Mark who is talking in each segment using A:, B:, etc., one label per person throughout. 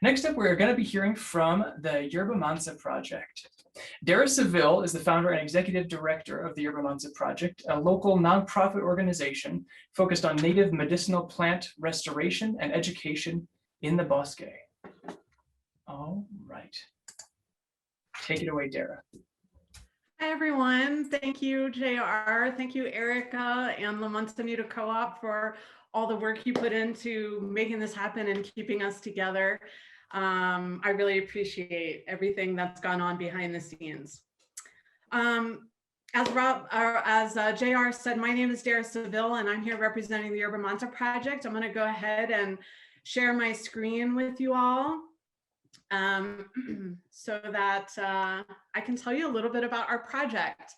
A: Next up, we're going to be hearing from the Yerba Mansa Project. Dara Saville is the founder and executive director of the Yerba Mansa Project, a local nonprofit organization focused on native medicinal plant restoration and education in the Bosque. All right. Take it away, Dara.
B: Hi, everyone. Thank you, JR. Thank you, Erica and the Mansa Muda Co-op for all the work you put into making this happen and keeping us together. I really appreciate everything that's gone on behind the scenes. As JR said, my name is Dara Saville, and I'm here representing the Yerba Mansa Project. I'm going to go ahead and share my screen with you all so that I can tell you a little bit about our project.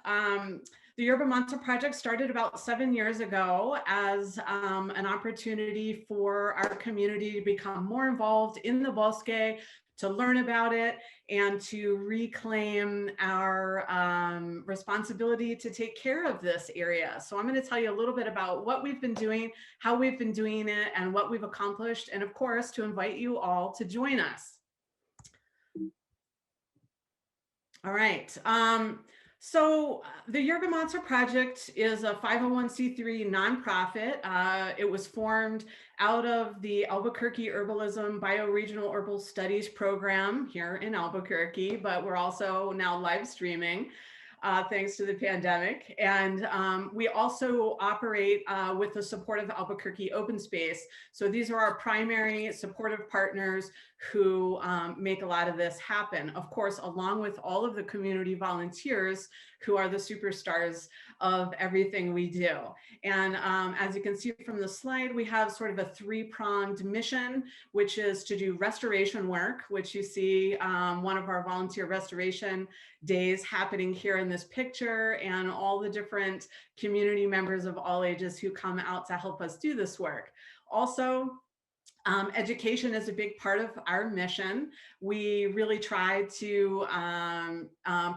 B: The Yerba Mansa Project started about 7 years ago as an opportunity for our community to become more involved in the Bosque, to learn about it, and to reclaim our responsibility to take care of this area. So I'm going to tell you a little bit about what we've been doing, how we've been doing it, and what we've accomplished, and of course, to invite you all to join us. All right. So the Yerba Mansa Project is a 501c3 nonprofit. It was formed out of the Albuquerque Herbalism Bioregional Herbal Studies program here in Albuquerque, but we're also now live streaming thanks to the pandemic. And we also operate with the support of Albuquerque Open Space. So these are our primary supportive partners who make a lot of this happen. Of course, along with all of the community volunteers who are the superstars of everything we do. And as you can see from the slide, we have sort of a three-pronged mission, which is to do restoration work, which you see one of our volunteer restoration days happening here in this picture, and all the different community members of all ages who come out to help us do this work. Also, education is a big part of our mission. We really try to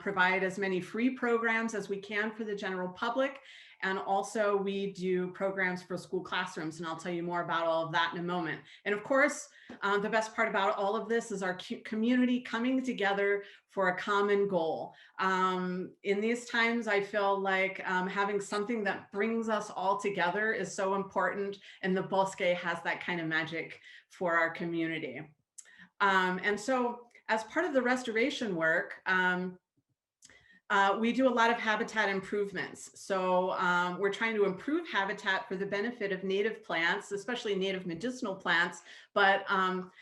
B: provide as many free programs as we can for the general public. And also we do programs for school classrooms, and I'll tell you more about all of that in a moment. And of course, the best part about all of this is our community coming together for a common goal. In these times, I feel like having something that brings us all together is so important, and the Bosque has that kind of magic for our community. And so as part of the restoration work, we do a lot of habitat improvements. So we're trying to improve habitat for the benefit of native plants, especially native medicinal plants. But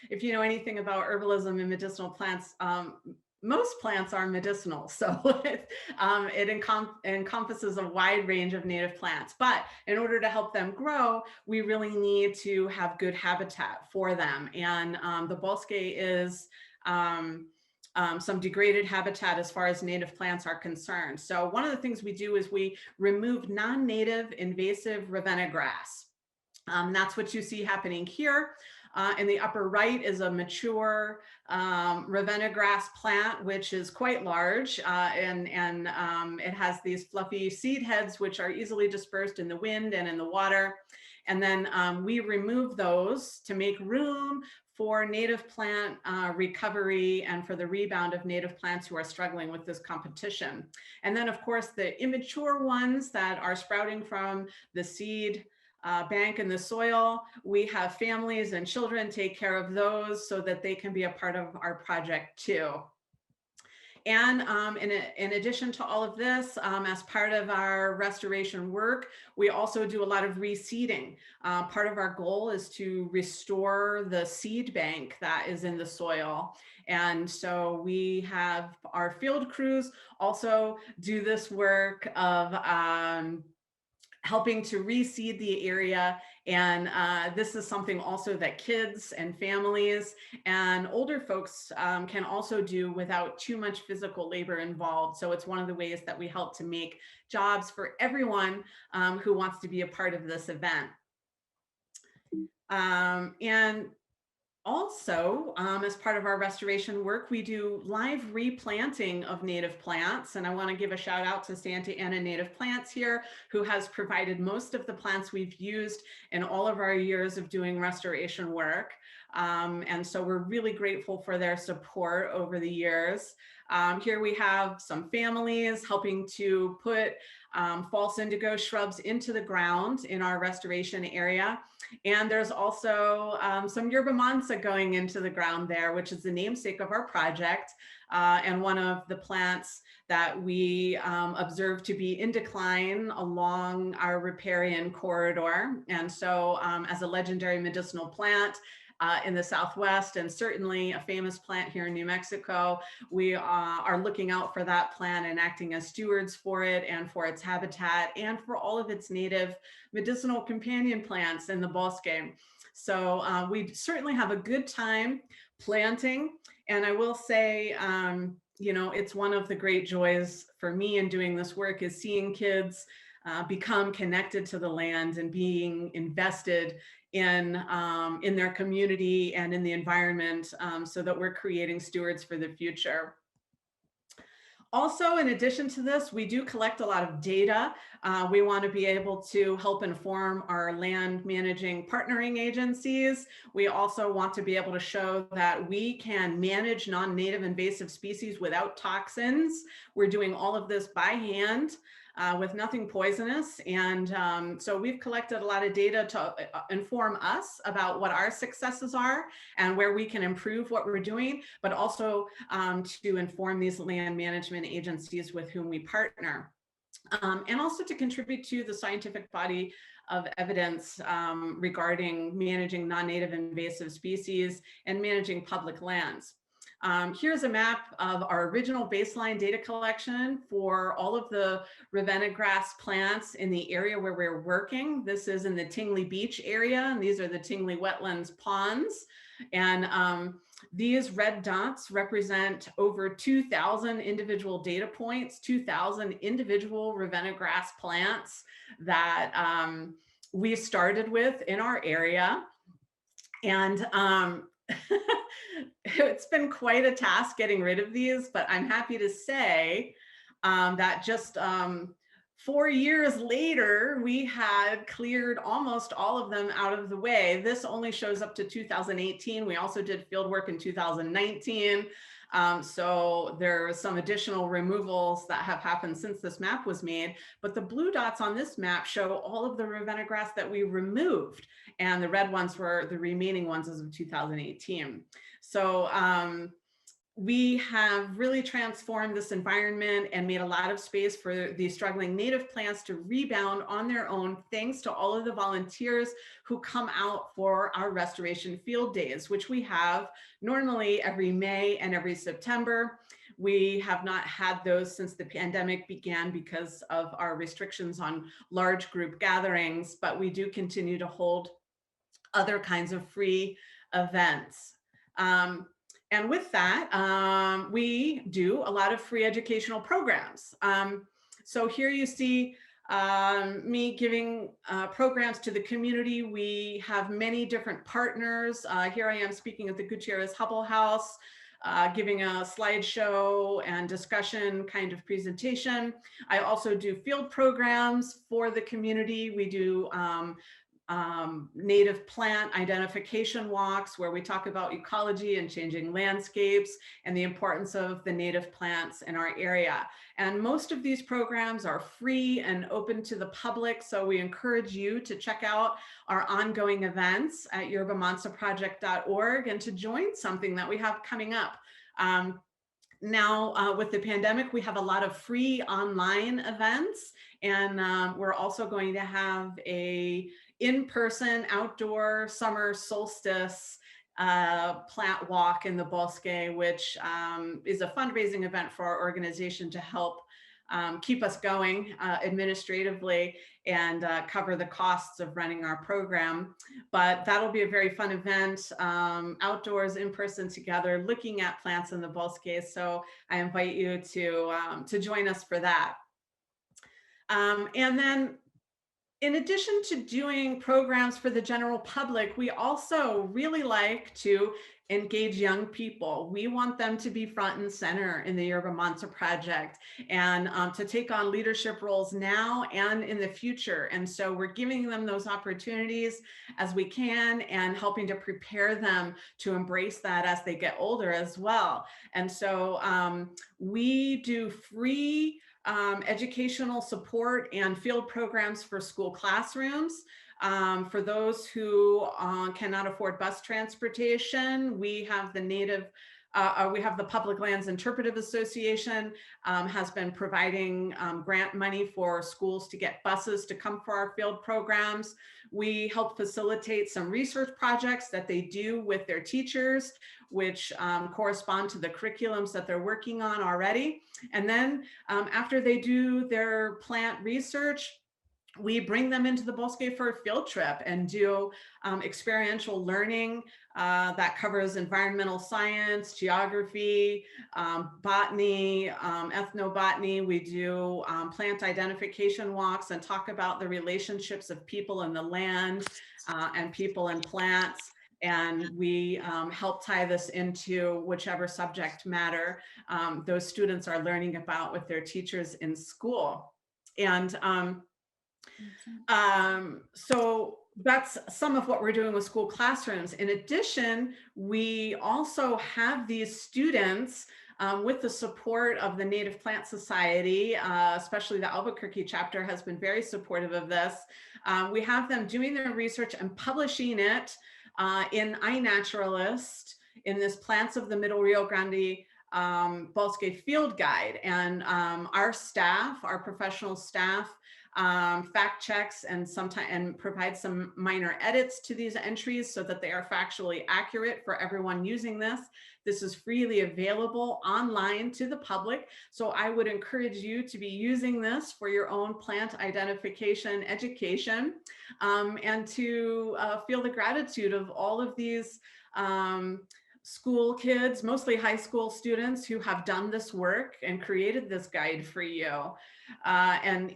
B: if you know anything about herbalism and medicinal plants, most plants are medicinal, so it encompasses a wide range of native plants. But in order to help them grow, we really need to have good habitat for them. And the Bosque is some degraded habitat as far as native plants are concerned. So one of the things we do is we remove non-native invasive Ravenna grass. That's what you see happening here. In the upper right is a mature Ravenna grass plant, which is quite large, and it has these fluffy seed heads, which are easily dispersed in the wind and in the water. And then we remove those to make room for native plant recovery and for the rebound of native plants who are struggling with this competition. And then, of course, the immature ones that are sprouting from the seed bank in the soil, we have families and children take care of those so that they can be a part of our project too. And in addition to all of this, as part of our restoration work, we also do a lot of reseeding. Part of our goal is to restore the seed bank that is in the soil. And so we have our field crews also do this work of helping to reseed the area. And this is something also that kids and families and older folks can also do without too much physical labor involved. So it's one of the ways that we help to make jobs for everyone who wants to be a part of this event. And also, as part of our restoration work, we do live replanting of native plants. And I want to give a shout out to Santa Ana Native Plants here, who has provided most of the plants we've used in all of our years of doing restoration work. And so we're really grateful for their support over the years. Here we have some families helping to put false indigo shrubs into the ground in our restoration area. And there's also some Yerba Mansa going into the ground there, which is the namesake of our project, and one of the plants that we observe to be in decline along our riparian corridor. And so as a legendary medicinal plant, in the Southwest, and certainly a famous plant here in New Mexico, we are looking out for that plant and acting as stewards for it and for its habitat and for all of its native medicinal companion plants in the bosque. So we certainly have a good time planting. And I will say, you know, it's one of the great joys for me in doing this work is seeing kids become connected to the land and being invested in their community and in the environment, so that we're creating stewards for the future. Also, in addition to this, we do collect a lot of data. We want to be able to help inform our land managing partnering agencies. We also want to be able to show that we can manage non-native invasive species without toxins. We're doing all of this by hand. With nothing poisonous. And so we've collected a lot of data to inform us about what our successes are and where we can improve what we're doing, but also to inform these land management agencies with whom we partner. And also to contribute to the scientific body of evidence regarding managing non-native invasive species and managing public lands. Here's a map of our original baseline data collection for all of the Ravenna grass plants in the area where we're working. This is in the Tingley Beach area, and these are the Tingley Wetlands ponds. And these red dots represent over 2,000 individual data points, 2,000 individual Ravenna grass plants that we started with in our area. And it's been quite a task getting rid of these, but I'm happy to say that just 4 years later, we had cleared almost all of them out of the way. This only shows up to 2018. We also did field work in 2019. So there are some additional removals that have happened since this map was made, but the blue dots on this map show all of the Ravenna grass that we removed, and the red ones were the remaining ones as of 2018. So we have really transformed this environment and made a lot of space for these struggling native plants to rebound on their own, thanks to all of the volunteers who come out for our restoration field days, which we have normally every May and every September. We have not had those since the pandemic began because of our restrictions on large group gatherings, but we do continue to hold other kinds of free events. And with that, we do a lot of free educational programs. So here you see me giving programs to the community. We have many different partners. Here I am speaking at the Gutierrez Hubble House, giving a slideshow and discussion kind of presentation. I also do field programs for the community. We do native plant identification walks where we talk about ecology and changing landscapes and the importance of the native plants in our area. And most of these programs are free and open to the public. So we encourage you to check out our ongoing events at yerbamansaproject.org and to join something that we have coming up. Now, with the pandemic, we have a lot of free online events, and we're also going to have a in-person outdoor summer solstice plant walk in the Bosque, which is a fundraising event for our organization to help keep us going administratively and cover the costs of running our program. But that'll be a very fun event, outdoors, in person together, looking at plants in the Bosque. So I invite you to join us for that. And then in addition to doing programs for the general public, we also really like to engage young people. We want them to be front and center in the Yerba Mansa Project, and to take on leadership roles now and in the future. And so we're giving them those opportunities as we can, and helping to prepare them to embrace that as they get older as well. And so we do free educational support and field programs for school classrooms. For those who cannot afford bus transportation, we have the Public Lands Interpretive Association has been providing grant money for schools to get buses to come for our field programs. We help facilitate some research projects that they do with their teachers, which correspond to the curriculums that they're working on already. And then after they do their plant research, we bring them into the Bosque for a field trip and do experiential learning that covers environmental science, geography, botany, ethnobotany. We do plant identification walks and talk about the relationships of people and the land and people and plants. And we help tie this into whichever subject matter those students are learning about with their teachers in school. And so that's some of what we're doing with school classrooms. In addition, we also have these students with the support of the Native Plant Society, especially the Albuquerque chapter has been very supportive of this. We have them doing their research and publishing it in iNaturalist in this Plants of the Middle Rio Grande Bosque field guide. And our staff, our professional staff, fact checks and provide some minor edits to these entries so that they are factually accurate for everyone using this. This is freely available online to the public. So I would encourage you to be using this for your own plant identification education, and to feel the gratitude of all of these school kids, mostly high school students, who have done this work and created this guide for you. And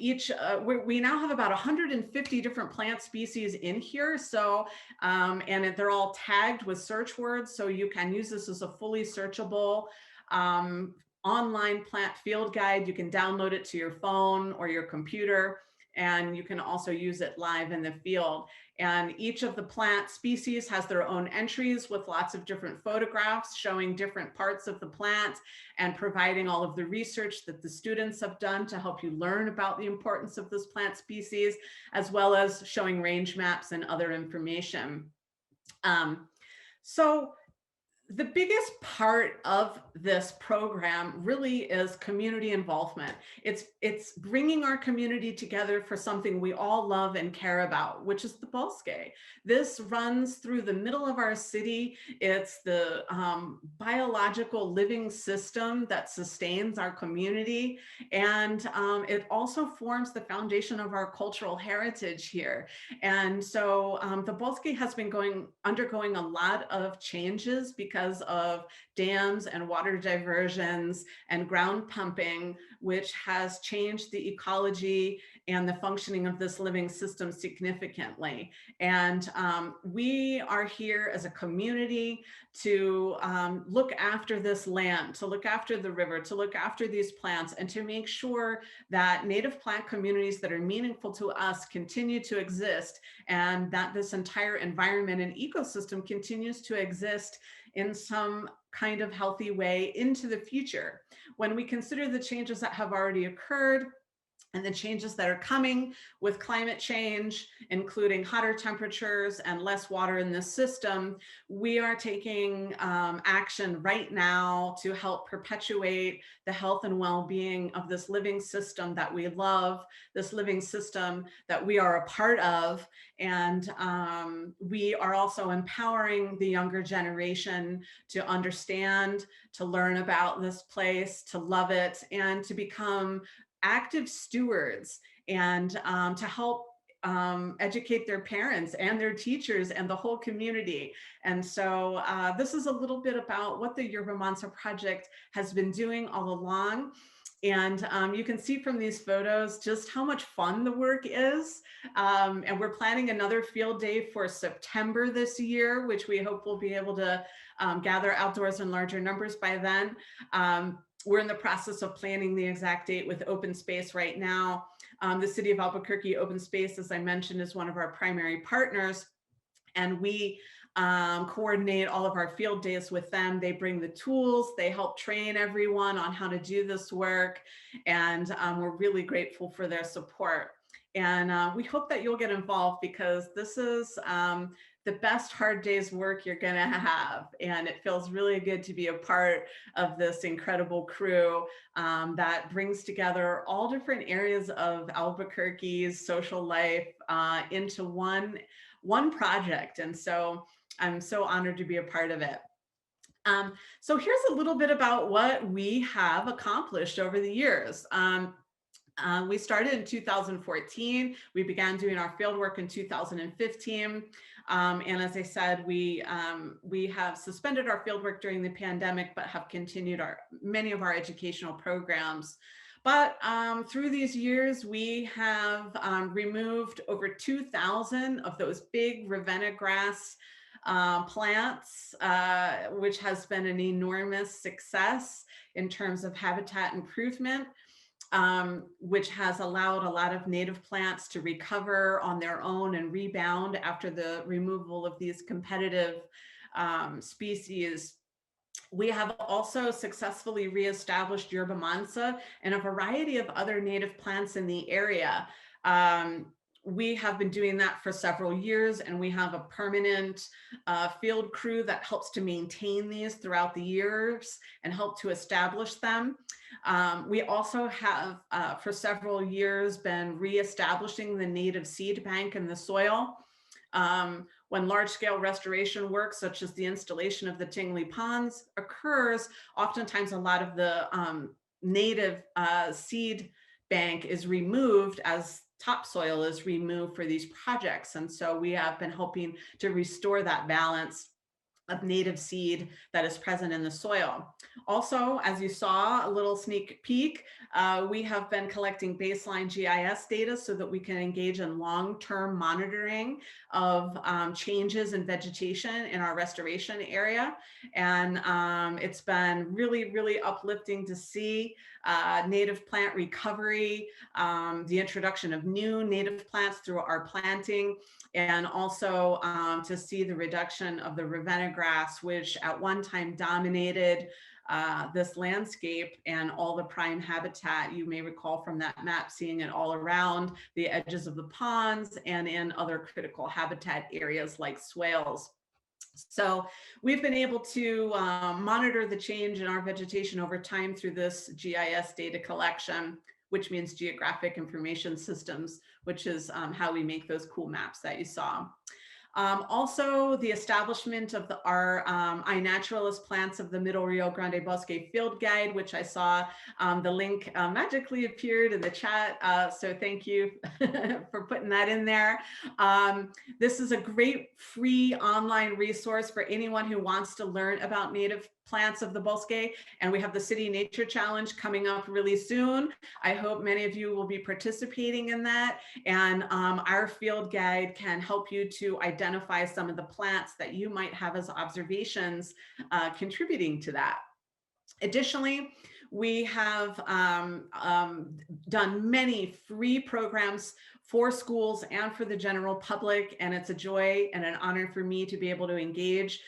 B: we now have about 150 different plant species in here. So, and they're all tagged with search words. So you can use this as a fully searchable online plant field guide. You can download it to your phone or your computer, and you can also use it live in the field. And each of the plant species has their own entries with lots of different photographs showing different parts of the plant and providing all of the research that the students have done to help you learn about the importance of this plant species, as well as showing range maps and other information. So the biggest part of this program really is community involvement. It's bringing our community together for something we all love and care about, which is the Bosque. This runs through the middle of our city. It's the biological living system that sustains our community. And it also forms the foundation of our cultural heritage here. And so the Bosque has been undergoing a lot of changes because of dams and water diversions and ground pumping, which has changed the ecology and the functioning of this living system significantly. And we are here as a community to look after this land, to look after the river, to look after these plants, and to make sure that native plant communities that are meaningful to us continue to exist, and that this entire environment and ecosystem continues to exist in some kind of healthy way into the future. When we consider the changes that have already occurred and the changes that are coming with climate change, including hotter temperatures and less water in the system, we are taking action right now to help perpetuate the health and well-being of this living system that we love, this living system that we are a part of. And we are also empowering the younger generation to understand, to learn about this place, to love it, and to become active stewards, and to help educate their parents and their teachers and the whole community. And so this is a little bit about what the Yerba Mansa Project has been doing all along. And you can see from these photos just how much fun the work is. And we're planning another field day for September this year, which we hope we'll be able to gather outdoors in larger numbers by then. We're in the process of planning the exact date with Open Space right now. The City of Albuquerque Open Space, as I mentioned, is one of our primary partners, and we coordinate all of our field days with them. They bring the tools, they help train everyone on how to do this work, and we're really grateful for their support. And we hope that you'll get involved, because this is the best hard day's work you're gonna have. And it feels really good to be a part of this incredible crew that brings together all different areas of Albuquerque's social life into one project. And so I'm so honored to be a part of it. So here's a little bit about what we have accomplished over the years. We started in 2014. We began doing our field work in 2015. And as I said, we have suspended our field work during the pandemic, but have continued many of our educational programs. But through these years, we have removed over 2,000 of those big Ravenna grass plants, which has been an enormous success in terms of habitat improvement, which has allowed a lot of native plants to recover on their own and rebound after the removal of these competitive species. We have also successfully reestablished Yerba Mansa and a variety of other native plants in the area. We have been doing that for several years, and we have a permanent field crew that helps to maintain these throughout the years and help to establish them. We also have, for several years, been reestablishing the native seed bank in the soil. When large-scale restoration work, such as the installation of the Tingley Ponds, occurs, oftentimes a lot of the native seed bank is removed as topsoil is removed for these projects. And so we have been hoping to restore that balance of native seed that is present in the soil. Also, as you saw, a little sneak peek, we have been collecting baseline GIS data so that we can engage in long-term monitoring of changes in vegetation in our restoration area. And it's been really, really uplifting to see native plant recovery, the introduction of new native plants through our planting, and also to see the reduction of the Ravenna grass, which at one time dominated this landscape and all the prime habitat. You may recall from that map seeing it all around the edges of the ponds and in other critical habitat areas like swales. So we've been able to monitor the change in our vegetation over time through this GIS data collection, which means Geographic Information Systems, which is how we make those cool maps that you saw. Also, the establishment of our iNaturalist Plants of the Middle Rio Grande Bosque Field Guide, which I saw the link magically appeared in the chat. So thank you for putting that in there. This is a great free online resource for anyone who wants to learn about native plants of the Bosque. And we have the City Nature Challenge coming up really soon. I hope many of you will be participating in that. And our field guide can help you to identify some of the plants that you might have as observations contributing to that. Additionally, we have done many free programs for schools and for the general public, and it's a joy and an honor for me to be able to engage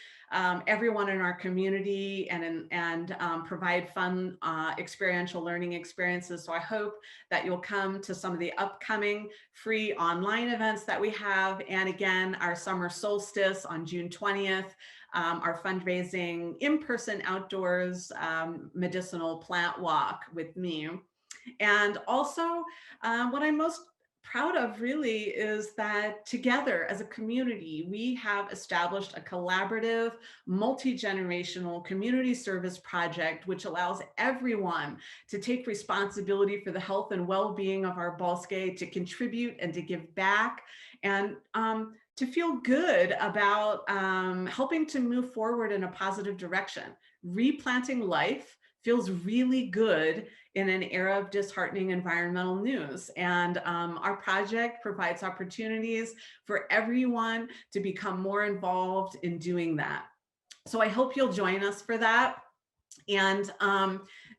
B: everyone in our community and provide fun experiential learning experiences. So I hope that you'll come to some of the upcoming free online events that we have. And again, our summer solstice on June 20th, our fundraising in-person outdoors medicinal plant walk with me. And also what I'm most proud of really is that together as a community, we have established a collaborative, multi-generational community service project, which allows everyone to take responsibility for the health and well-being of our bosque, to contribute and to give back, and to feel good about helping to move forward in a positive direction, replanting life feels really good in an era of disheartening environmental news. And our project provides opportunities for everyone to become more involved in doing that. So I hope you'll join us for that. And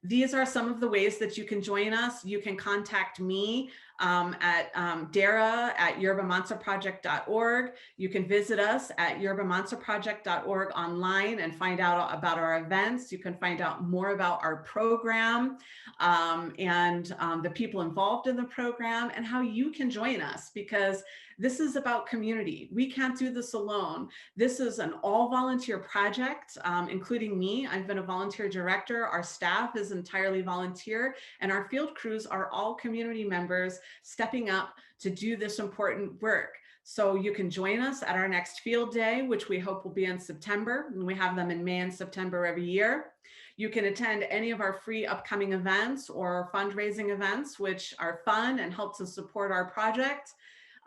B: these are some of the ways that you can join us. You can contact me at Dara at yerbamansaproject.org. You can visit us at yerbamansaproject.org online and find out about our events. You can find out more about our program and the people involved in the program and how you can join us, because this is about community. We can't do this alone. This is an all volunteer project, including me. I've been a volunteer director. Our staff is entirely volunteer, and our field crews are all community members stepping up to do this important work. So you can join us at our next field day, which we hope will be in September. And we have them in May and September every year. You can attend any of our free upcoming events or fundraising events, which are fun and help to support our project.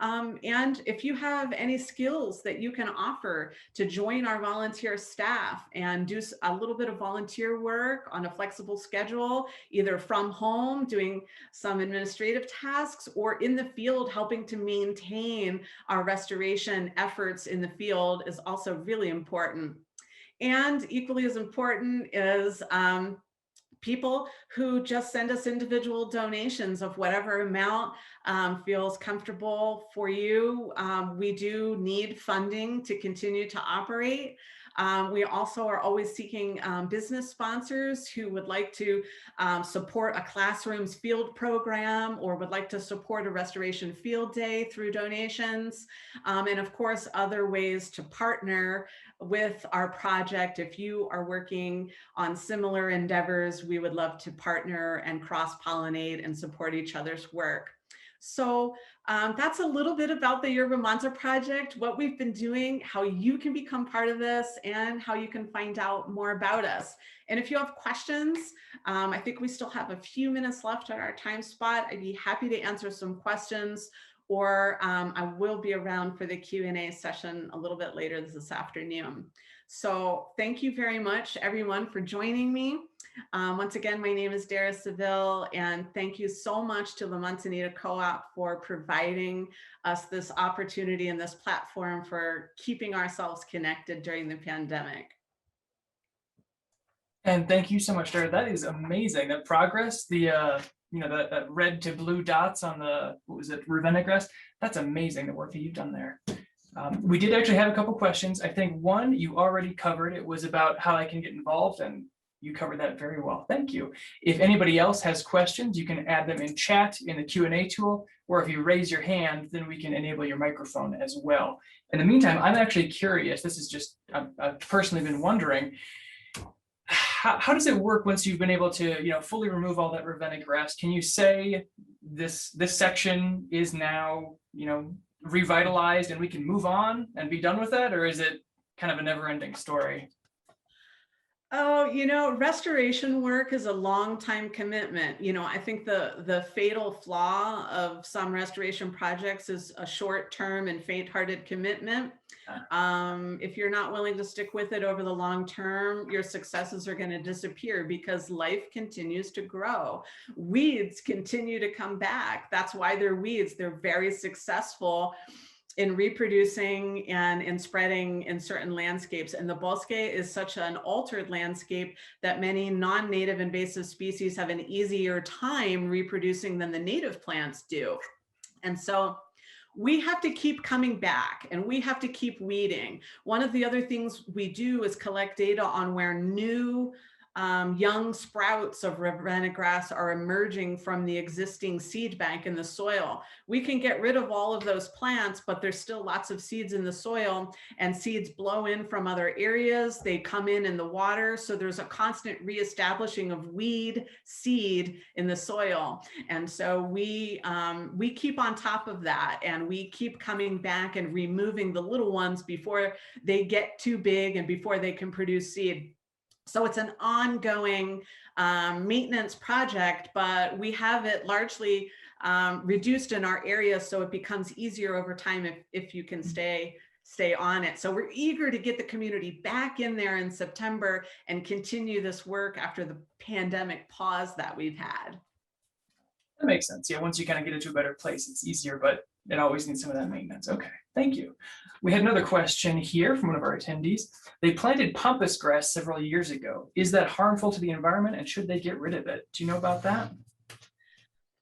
B: And if you have any skills that you can offer to join our volunteer staff and do a little bit of volunteer work on a flexible schedule, either from home doing some administrative tasks or in the field helping to maintain our restoration efforts in the field, is also really important. And equally as important is people who just send us individual donations of whatever amount feels comfortable for you. We do need funding to continue to operate. We also are always seeking business sponsors who would like to support a classrooms field program or would like to support a restoration field day through donations. And of course, other ways to partner with our project. If you are working on similar endeavors, we would love to partner and cross-pollinate and support each other's work. So that's a little bit about the Yerba Mansa Project, what we've been doing, how you can become part of this, and how you can find out more about us. And if you have questions, I think we still have a few minutes left on our time spot. I'd be happy to answer some questions, or I will be around for the Q&A session a little bit later this afternoon. So thank you very much, everyone, for joining me. Once again, my name is Dara Saville, and thank you so much to the Manzanita Co-op for providing us this opportunity and this platform for keeping ourselves connected during the pandemic.
A: And thank you so much, Dara. That is amazing. That progress, the that red to blue dots on the, what was it, Ravenna grass. That's amazing, the work that you've done there. We did actually have a couple questions. I think one you already covered. It was about how I can get involved, and you covered that very well. Thank you. If anybody else has questions, you can add them in chat in the Q&A tool, or if you raise your hand, then we can enable your microphone as well. In the meantime, I'm actually curious. This is just, I've personally been wondering, how does it work once you've been able to, fully remove all that Ravenna grass? Can you say this section is now, revitalized and we can move on and be done with that? Or is it kind of a never-ending story?
B: Oh, restoration work is a long time commitment. I think the fatal flaw of some restoration projects is a short-term and faint-hearted commitment. If you're not willing to stick with it over the long term, your successes are going to disappear because life continues to grow. Weeds continue to come back. That's why they're weeds. They're very successful in reproducing and in spreading in certain landscapes. And the bosque is such an altered landscape that many non-native invasive species have an easier time reproducing than the native plants do. And so we have to keep coming back and we have to keep weeding. One of the other things we do is collect data on where new young sprouts of Ravenna grass are emerging from the existing seed bank in the soil. We can get rid of all of those plants, but there's still lots of seeds in the soil, and seeds blow in from other areas. They come in the water. So there's a constant reestablishing of weed seed in the soil. And so we keep on top of that, and we keep coming back and removing the little ones before they get too big and before they can produce seed. So it's an ongoing maintenance project, but we have it largely reduced in our area, so it becomes easier over time if you can stay stay on it. So we're eager to get the community back in there in September and continue this work after the pandemic pause that we've had.
A: That makes sense. Yeah, once you kind of get into a better place, it's easier, but it always needs some of that maintenance. Okay, thank you. We had another question here from one of our attendees. They planted pampas grass several years ago. Is that harmful to the environment, and should they get rid of it? Do you know about that?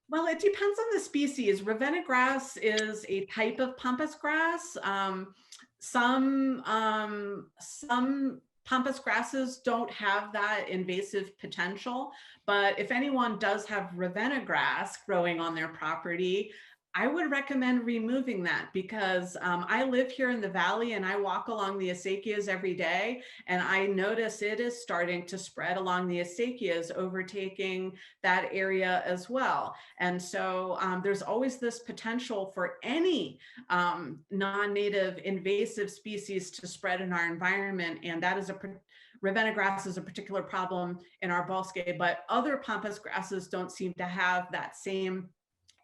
B: Well, it depends on the species. Ravenna grass is a type of pampas grass. Some pampas grasses don't have that invasive potential, but if anyone does have Ravenna grass growing on their property, I would recommend removing that, because I live here in the valley and I walk along the acequias every day, and I notice it is starting to spread along the acequias, overtaking that area as well. And so there's always this potential for any non-native invasive species to spread in our environment, and that is Ravenna grass is a particular problem in our bosque, but other pampas grasses don't seem to have that same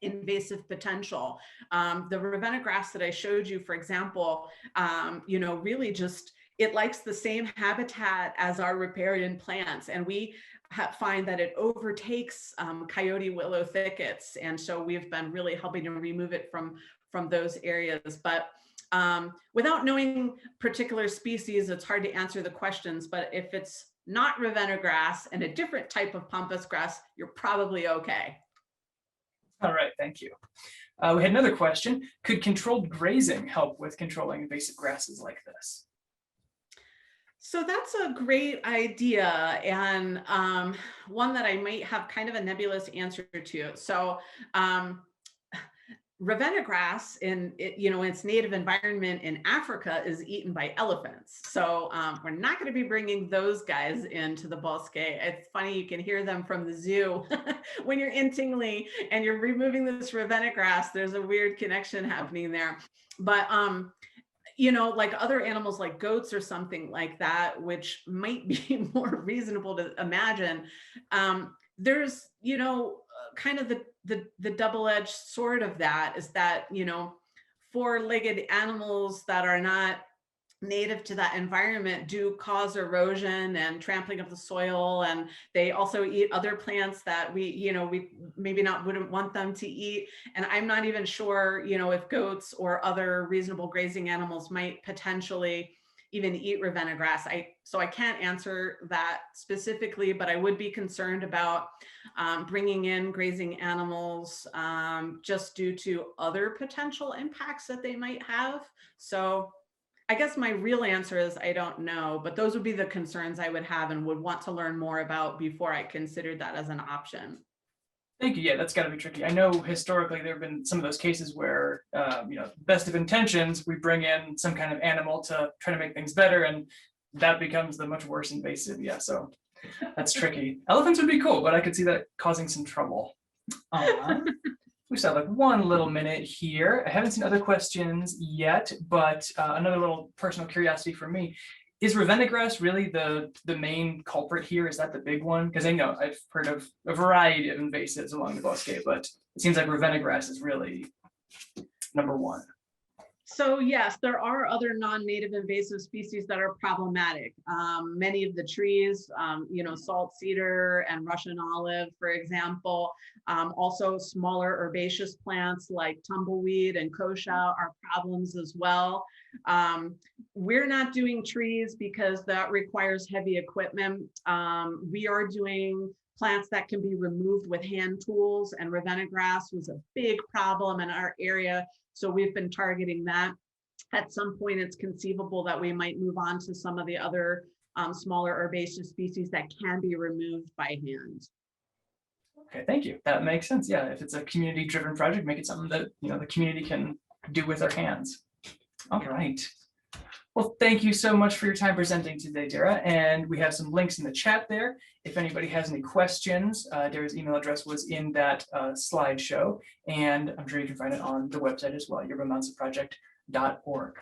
B: invasive potential. The Ravenna grass that I showed you, for example, really just, it likes the same habitat as our riparian plants, and we find that it overtakes coyote willow thickets, and so we've been really helping to remove it from those areas. But without knowing particular species, it's hard to answer the questions, but if it's not Ravenna grass and a different type of pampas grass, you're probably okay.
A: All right, thank you. We had another question. Could controlled grazing help with controlling invasive grasses like this?
B: So that's a great idea, and one that I might have kind of a nebulous answer to. So Ravenna grass in its native environment in Africa is eaten by elephants. So we're not going to be bringing those guys into the bosque. It's funny, you can hear them from the zoo when you're in Tingley and you're removing this Ravenna grass. There's a weird connection happening there. But like other animals like goats or something like that, which might be more reasonable to imagine, there's kind of the double-edged sword of that is that four-legged animals that are not native to that environment do cause erosion and trampling of the soil, and they also eat other plants that we maybe wouldn't want them to eat. And I'm not even sure if goats or other reasonable grazing animals might potentially even eat Ravenna grass. So I can't answer that specifically, but I would be concerned about bringing in grazing animals just due to other potential impacts that they might have. So I guess my real answer is I don't know, but those would be the concerns I would have and would want to learn more about before I considered that as an option.
A: Thank you. Yeah, that's got to be tricky. I know historically there have been some of those cases where, best of intentions, we bring in some kind of animal to try to make things better, and that becomes the much worse invasive. Yeah, so that's tricky. Elephants would be cool, but I could see that causing some trouble. We still have like one little minute here. I haven't seen other questions yet, but another little personal curiosity for me. Is Ravenna grass really the main culprit here? Is that the big one? Because I know I've heard of a variety of invasives along the bosque, but it seems like Ravenna grass is really number one.
B: So yes, there are other non-native invasive species that are problematic. Many of the trees, salt cedar and Russian olive, for example, also smaller herbaceous plants like tumbleweed and kochia are problems as well. We're not doing trees because that requires heavy equipment. We are doing plants that can be removed with hand tools, and Ravenna grass was a big problem in our area. So we've been targeting that. At some point, it's conceivable that we might move on to some of the other smaller herbaceous species that can be removed by hand.
A: Okay, thank you. That makes sense. Yeah, if it's a community-driven project, make it something that the community can do with their hands. All right. Well, thank you so much for your time presenting today, Dara. And we have some links in the chat there. If anybody has any questions, Dara's email address was in that slideshow, and I'm sure you can find it on the website as well, yerbamansaproject.org.